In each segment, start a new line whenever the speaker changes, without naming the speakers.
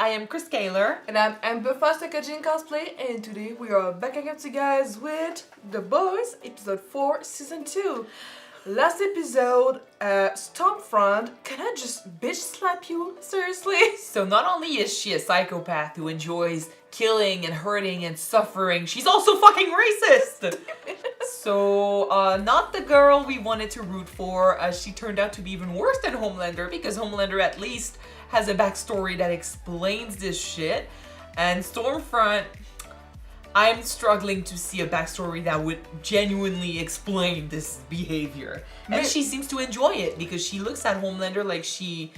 I am Chris Kaler.
And I'm Amber Foster Kyuujin cosplay, and today we are back again to you guys with The Boys, episode 4, season 2. Last episode, Stormfront, can I just bitch slap you? Seriously?
So not only is she a psychopath who enjoys killing and hurting and suffering, she's also fucking racist! So, not the girl we wanted to root for. She turned out to be even worse than Homelander, because Homelander at least has a backstory that explains this shit. And Stormfront, I'm struggling to see a backstory that would genuinely explain this behavior. And she seems to enjoy it, because she looks at Homelander like she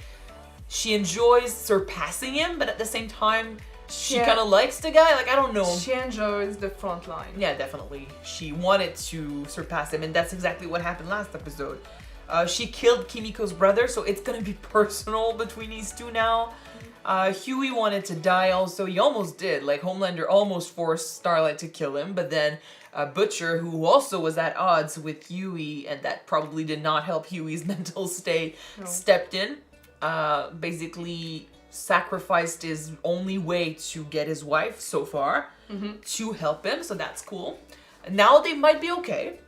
enjoys surpassing him, but at the same time, she kind of likes the guy. Like, I don't know.
She enjoys the front line.
Yeah, definitely. She wanted to surpass him, and that's exactly what happened last episode. She killed Kimiko's brother, so it's gonna be personal between these two now. Hughie wanted to die also. He almost did. Like, Homelander almost forced Starlight to kill him, but then Butcher, who also was at odds with Hughie, and that probably did not help Hughie's mental state, stepped in. Basically sacrificed his only way to get his wife so far to help him, so that's cool. Now they might be okay.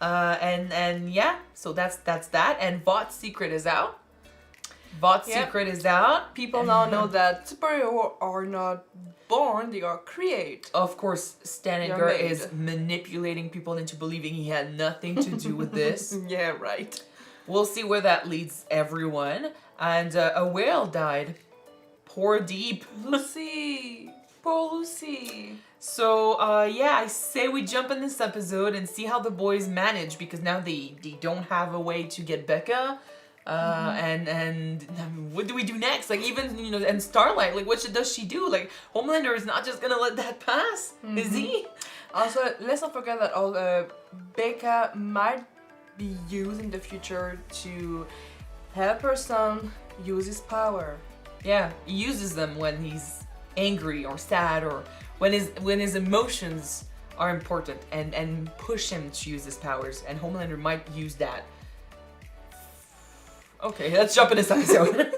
And yeah, so that's that. And Vought's secret is out. Vought's secret is out.
People now know that superheroes are not born, they are created.
Of course, Staniger is manipulating people into believing he had nothing to do with this.
Yeah, right.
We'll see where that leads everyone. And a whale died. Poor Deep.
Lucy. Poor Lucy.
So, yeah, I say we jump in this episode and see how the boys manage, because now they don't have a way to get Becca. And what do we do next? Like, even, you know, and Starlight, like, what does she do? Like, Homelander is not just gonna let that pass, is he?
Also, let's not forget that Becca might be used in the future to help her son use his power.
Yeah, he uses them when he's angry or sad, or when his emotions are important, and push him to use his powers, and Homelander might use that. Okay, let's jump in this episode.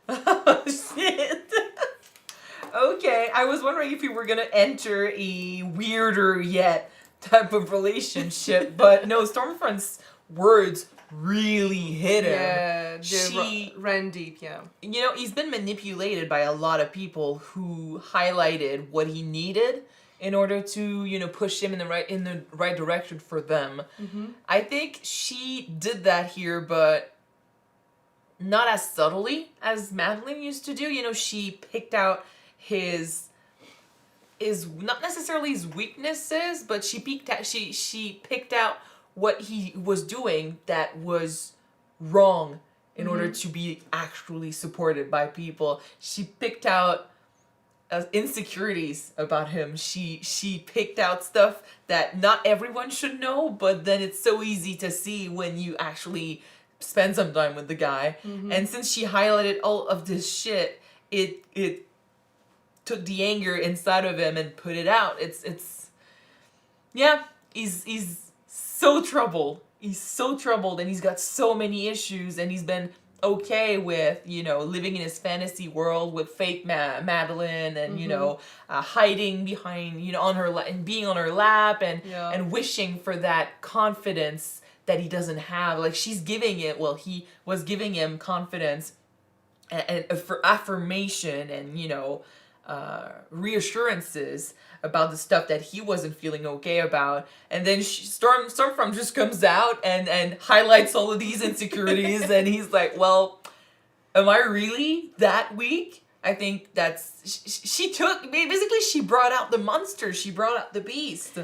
Oh shit. Okay, I was wondering if you were gonna enter a weirder yet type of relationship, but no, Stormfront's words really hit him.
Yeah, she ran deep, yeah.
You know, he's been manipulated by a lot of people who highlighted what he needed in order to, you know, push him in the right direction for them. I think she did that here, but not as subtly as Madeline used to do. You know, she picked out his not necessarily his weaknesses, but she picked out what he was doing that was wrong in order to be actually supported by people. She picked out insecurities about him. She picked out stuff that not everyone should know, but then it's so easy to see when you actually spend some time with the guy. And since she highlighted all of this shit, it took the anger inside of him and put it out. Yeah, he's so troubled. He's so troubled, and he's got so many issues, and he's been okay with, you know, living in his fantasy world with fake Madeline, and you know, hiding behind, you know, on her and being on her lap, and wishing for that confidence that he doesn't have. Like, she's giving it. Well, he was giving him confidence and for affirmation, and, you know, reassurances about the stuff that he wasn't feeling okay about, and then Stormfront just comes out and highlights all of these insecurities, and he's like, well, am I really that weak? I think she brought out the monster, she brought out the beast.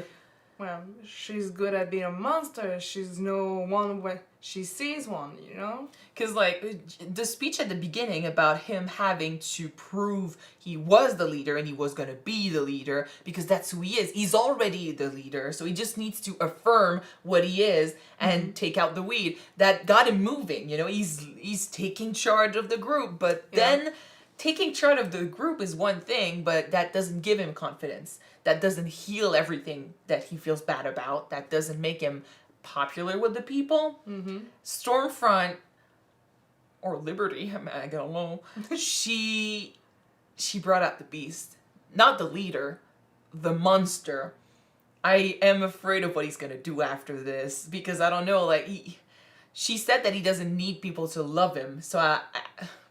Well, she's good at being a monster. She's no one when she sees one, you know?
Because, like, the speech at the beginning about him having to prove he was the leader and he was going to be the leader, because that's who he is. He's already the leader, so he just needs to affirm what he is and take out the weed. That got him moving, you know? He's taking charge of the group, but then taking charge of the group is one thing, but that doesn't give him confidence. That doesn't heal everything that he feels bad about. That doesn't make him popular with the people. Stormfront, or Liberty, I don't know, she brought out the beast. Not the leader, the monster. I am afraid of what he's going to do after this, because I don't know, like, she said that he doesn't need people to love him. So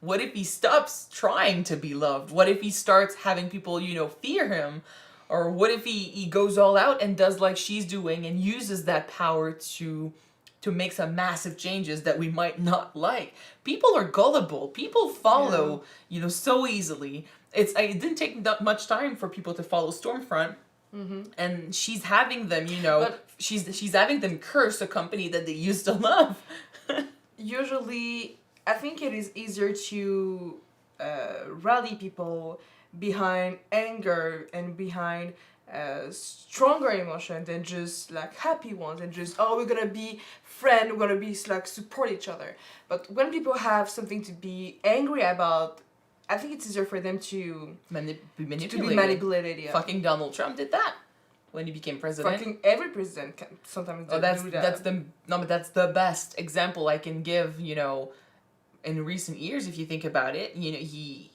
what if he stops trying to be loved? What if he starts having people, fear him? Or what if he goes all out and does like she's doing and uses that power to make some massive changes that we might not like? People are gullible. People follow, so easily. It didn't take that much time for people to follow Stormfront. And she's having them, but she's having them curse a company that they used to love.
Usually, I think it is easier to rally people behind anger and behind stronger emotion than just like happy ones and just, oh, we're gonna be friends, we're gonna be like support each other. But when people have something to be angry about, I think it's easier for them to
be
manipulated. Yeah.
Fucking Donald Trump did that when he became president.
Fucking every president can sometimes do that.
That's the best example I can give. In recent years, if you think about it, he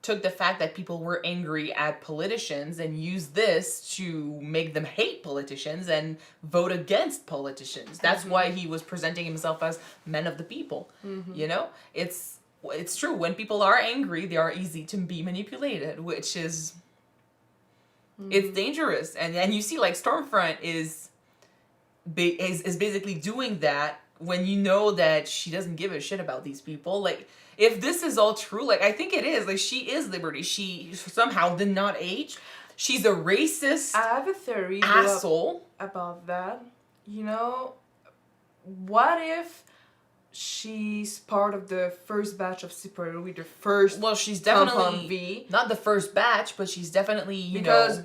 took the fact that people were angry at politicians and used this to make them hate politicians and vote against politicians. That's why he was presenting himself as men of the people. It's true. When people are angry, they are easy to be manipulated, which is it's dangerous. And you see, like, Stormfront is basically doing that when you know that she doesn't give a shit about these people. Like, if this is all true, like, I think it is. Like, she is Liberty. She somehow did not age. She's a racist.
I have a theory
asshole
about that. What if she's part of the first batch of superhero, the first.
Well, she's definitely
Compound V.
Not the first batch, but she's definitely
because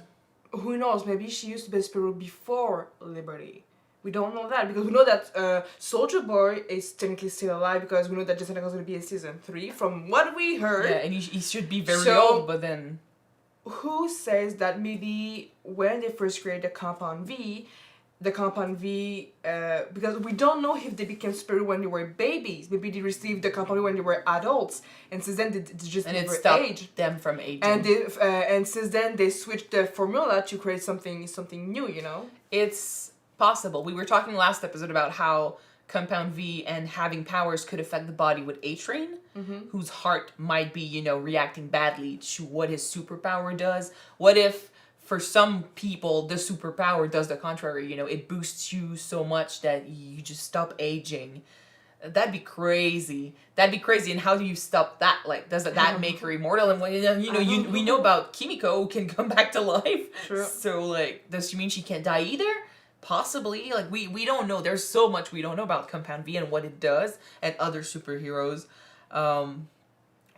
who knows? Maybe she used to be a superhero before Liberty. We don't know that because we know that Soldier Boy is technically still alive because we know that Jessica is going to be in season 3 from what we heard.
Yeah, and he should be very old, but then.
Who says that maybe when they first created the Compound V, because we don't know if they became superhero when they were babies. Maybe they received the Compound V when they were adults, and since then they just
and it
stopped
aged them from aging.
And since then they switched the formula to create something new.
It's possible. We were talking last episode about how Compound V and having powers could affect the body with A-Train, whose heart might be, reacting badly to what his superpower does. What if, for some people, the superpower does the contrary? It boosts you so much that you just stop aging. That'd be crazy. And how do you stop that? Like, does that make her immortal? And we know about Kimiko, who can come back to life.
True.
So, like, does she mean she can't die either? Possibly. Like, we don't know. There's so much we don't know about Compound V and what it does and other superheroes.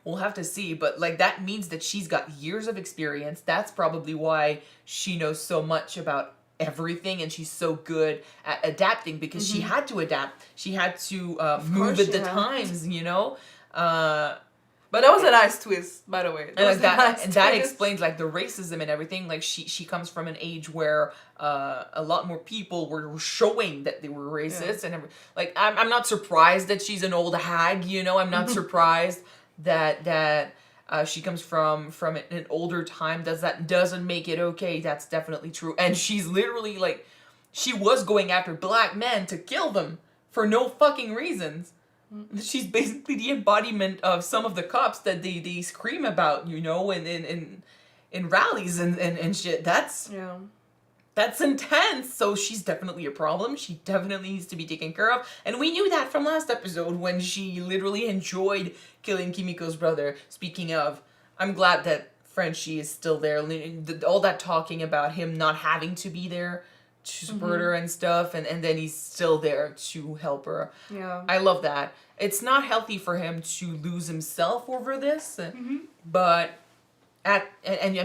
We'll have to see, but like that means that she's got years of experience. That's probably why she knows so much about everything and she's so good at adapting because she had to adapt. She had to move with the times,
But that was a nice twist, by the way.
That explains like the racism and everything. Like she comes from an age where a lot more people were showing that they were racist and like I'm not surprised that she's an old hag. I'm not surprised that she comes from an older time. That doesn't make it okay. That's definitely true. And she's literally like she was going after black men to kill them for no fucking reasons. She's basically the embodiment of some of the cops that they scream about, in rallies and shit. That's intense. So she's definitely a problem. She definitely needs to be taken care of. And we knew that from last episode when she literally enjoyed killing Kimiko's brother. Speaking of, I'm glad that Frenchie is still there. All that talking about him not having to be there to support her and stuff, and then he's still there to help her.
Yeah.
I love that. It's not healthy for him to lose himself over this, but I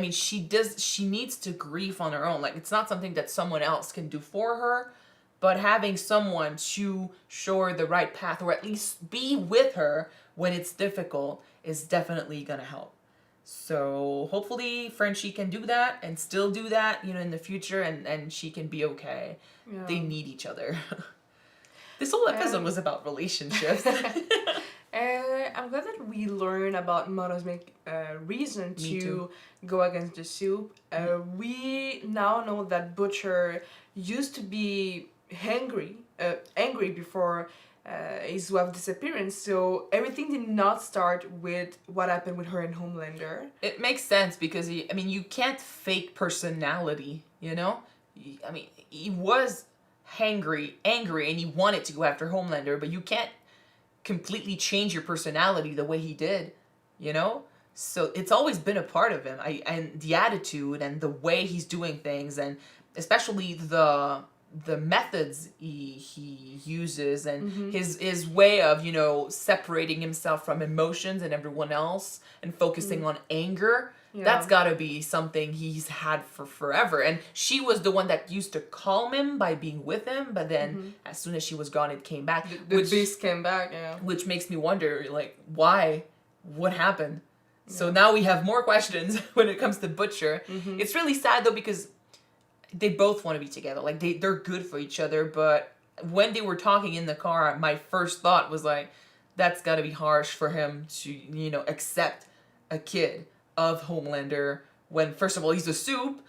mean she needs to grieve on her own. Like it's not something that someone else can do for her. but having someone to show her the right path, or at least be with her when it's difficult, is definitely gonna help. So hopefully Frenchie can do that and still do that, in the future, and she can be okay.
Yeah.
They need each other. This whole episode was about relationships.
I'm glad that we learn about Mother's reason to go against the soup. We now know that Butcher used to be angry before his wife's disappearance, so everything did not start with what happened with her and Homelander.
It makes sense because you can't fake personality, he was angry, and he wanted to go after Homelander, but you can't completely change your personality the way he did, So it's always been a part of him. And the attitude and the way he's doing things, and especially the methods he uses, and his way of separating himself from emotions and everyone else and focusing on anger. Yeah. That's got to be something he's had for forever. And she was the one that used to calm him by being with him, but then as soon as she was gone, it came back.
The beast came back, yeah.
Which makes me wonder, why? What happened? Yeah. So now we have more questions when it comes to Butcher. It's really sad, though, because they both want to be together. They're good for each other, but when they were talking in the car, my first thought was that's got to be harsh for him to, accept a kid of Homelander when, first of all, he's a soup.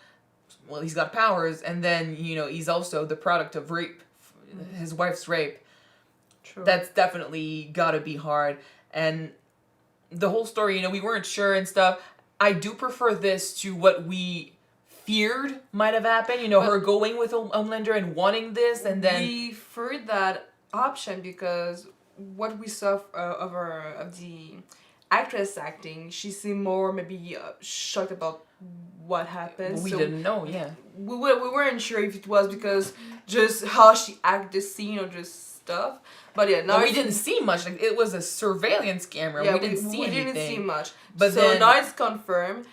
Well, he's got powers, and then, he's also the product of rape, his wife's rape. True. That's definitely got to be hard. And the whole story, we weren't sure and stuff. I do prefer this to what we feared might have happened, her going with Homelander and wanting this, and then
we feared that option because what we saw of the actress acting, she seemed more maybe shocked about what happened.
We didn't know, yeah.
We weren't sure if it was because just how she acted the scene or just stuff. But yeah, now
we didn't see much. It was a surveillance camera.
Yeah,
we didn't see anything.
We didn't see much.
But
so then, now it's confirmed.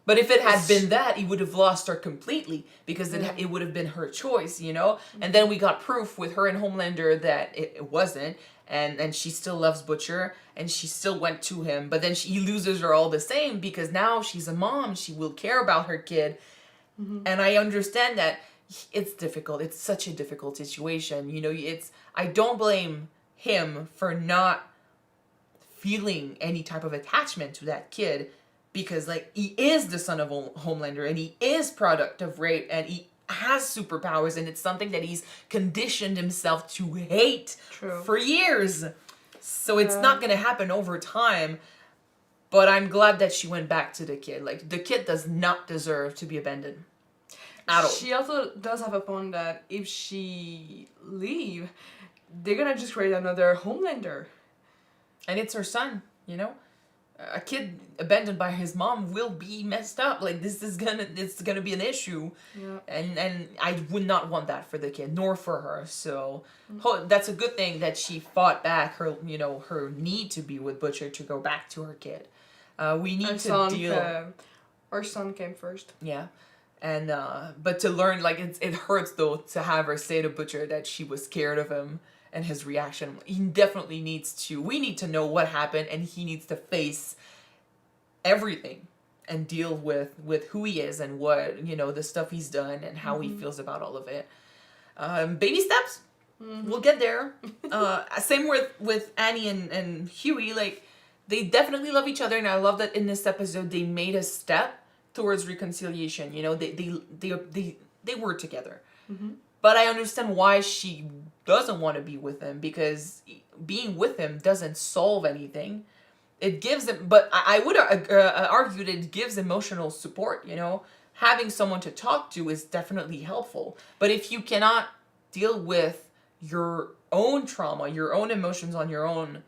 But if it had been that, he would have lost her completely because it would have been her choice, And then we got proof with her and Homelander that it wasn't, and she still loves Butcher, and she still went to him. But then he loses her all the same because now she's a mom. She will care about her kid. And I understand that it's difficult. It's such a difficult situation. I don't blame him for not feeling any type of attachment to that kid. Because, he is the son of Homelander, and he is product of rape, and he has superpowers, and it's something that he's conditioned himself to hate for years. So it's not going to happen over time. But I'm glad that she went back to the kid. The kid does not deserve to be abandoned at all.
She also does have a point that if she leave, they're going to just create another Homelander.
And it's her son, A kid abandoned by his mom will be messed up. It's gonna be an issue, and I would not want that for the kid nor for her. So that's a good thing that she fought back her her need to be with Butcher to go back to her kid. We need to deal.
Our son came first.
Yeah, and but to learn it hurts though to have her say to Butcher that she was scared of him. And his reaction, he definitely we need to know what happened, and he needs to face everything and deal with who he is and what, the stuff he's done and how he feels about all of it. Baby steps, we'll get there. Same with Annie and Hughie, they definitely love each other, and I love that in this episode they made a step towards reconciliation. They were together. But I understand why she doesn't want to be with him, because being with him doesn't solve anything. It gives him, but I would argue that it gives emotional support, Having someone to talk to is definitely helpful. But if you cannot deal with your own trauma, your own emotions on your own,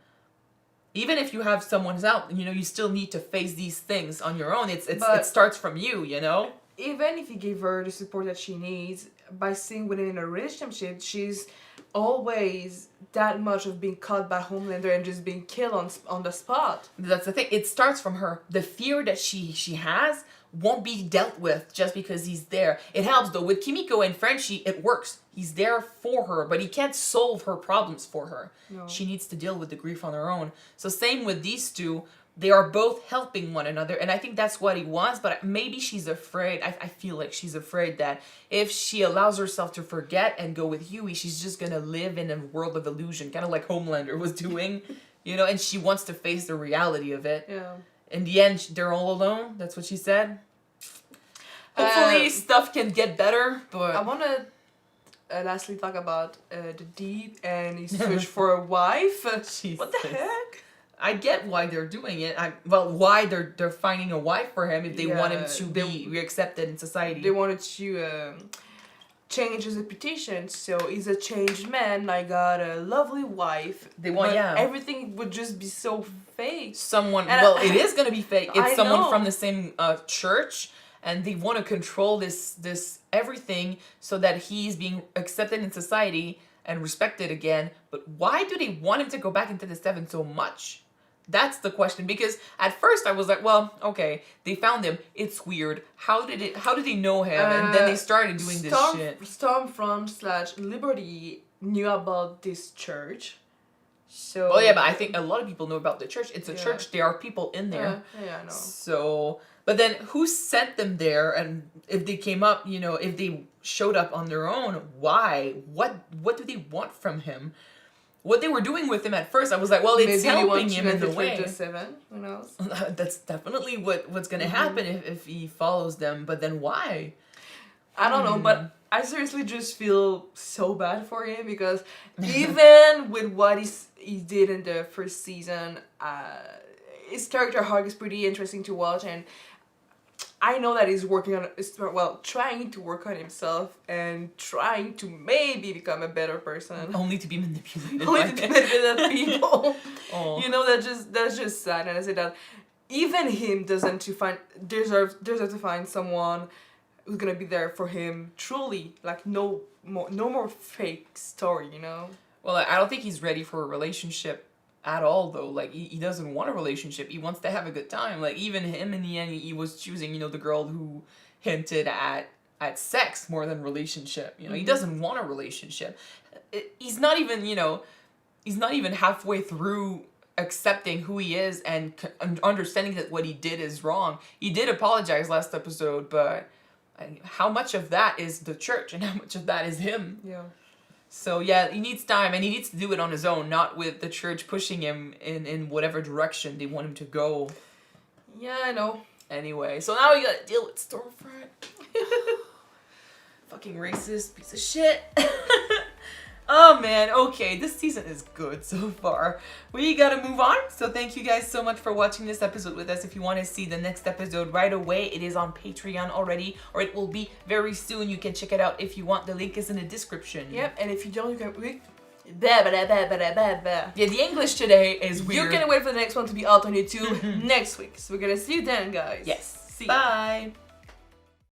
even if you have someone's help, you still need to face these things on your own. It starts from you,
Even if you give her the support that she needs, by staying within a relationship, she's always that much of being caught by Homelander and just being killed on the spot.
That's the thing. It starts from her. The fear that she has won't be dealt with just because he's there. It helps though. With Kimiko and Frenchie, it works. He's there for her, but he can't solve her problems for her.
No.
She needs to deal with the grief on her own. So same with these two. They are both helping one another, and I think that's what he wants, but maybe she's afraid. I feel like she's afraid that if she allows herself to forget and go with Hughie, she's just gonna live in a world of illusion, kind of like Homelander was doing, and she wants to face the reality of it.
Yeah.
In the end, they're all alone. That's what she said. Hopefully, stuff can get better, but...
I want to lastly talk about the deed and his search for a wife. What the heck?
I get why they're doing it. Why they're finding a wife for him if they want him to be reaccepted in society.
They wanted to change his reputation, so he's a changed man. I got a lovely wife. Everything would just be so fake.
It is gonna be fake. It's someone from the same church, and they want to control this everything so that he's being accepted in society and respected again. But why do they want him to go back into the Seven so much? That's the question, because at first I was like, well, okay, they found him. It's weird. How did they know him? And then they started doing this shit.
Stormfront / Liberty knew about this church. So.
Well, yeah, but I think a lot of people know about the church. It's a church. There are people in there.
Yeah, I know.
So, but then who sent them there? And if they came up, if they showed up on their own, why? What do they want from him? What they were doing with him at first, I was like, well, it's helping him in the way.
Who knows?
That's definitely what's going to happen if he follows them. But then why?
I don't know, but I seriously just feel so bad for him because even with what he did in the first season, his character arc is pretty interesting to watch, and I know that he's trying to work on himself and trying to maybe become a better person.
Only to be manipulated.
Only to be manipulated by people. That's just sad. And I say that even him deserves to find someone who's gonna be there for him truly. Like no more fake story.
Well, I don't think he's ready for a relationship at all, though. Like, he doesn't want a relationship. He wants to have a good time. Like, even him in the end, he was choosing, the girl who hinted at sex more than relationship. He doesn't want a relationship. He's not even, he's not even halfway through accepting who he is and understanding that what he did is wrong. He did apologize last episode, but how much of that is the church and how much of that is him?
Yeah.
So yeah, he needs time, and he needs to do it on his own, not with the church pushing him in whatever direction they want him to go.
Yeah, I know.
Anyway, so now we gotta deal with Stormfront. Fucking racist piece of shit. Oh man, okay, this season is good so far. We gotta move on, so thank you guys so much for watching this episode with us. If you want to see the next episode right away, it is on Patreon already, or it will be very soon. You can check it out if you want. The link is in the description.
Yep, and if you don't, you can...
Yeah, the English today is weird.
You can wait for the next one to be out on YouTube next week. So we're gonna see you then, guys.
Yes.
See
Bye.
Ya.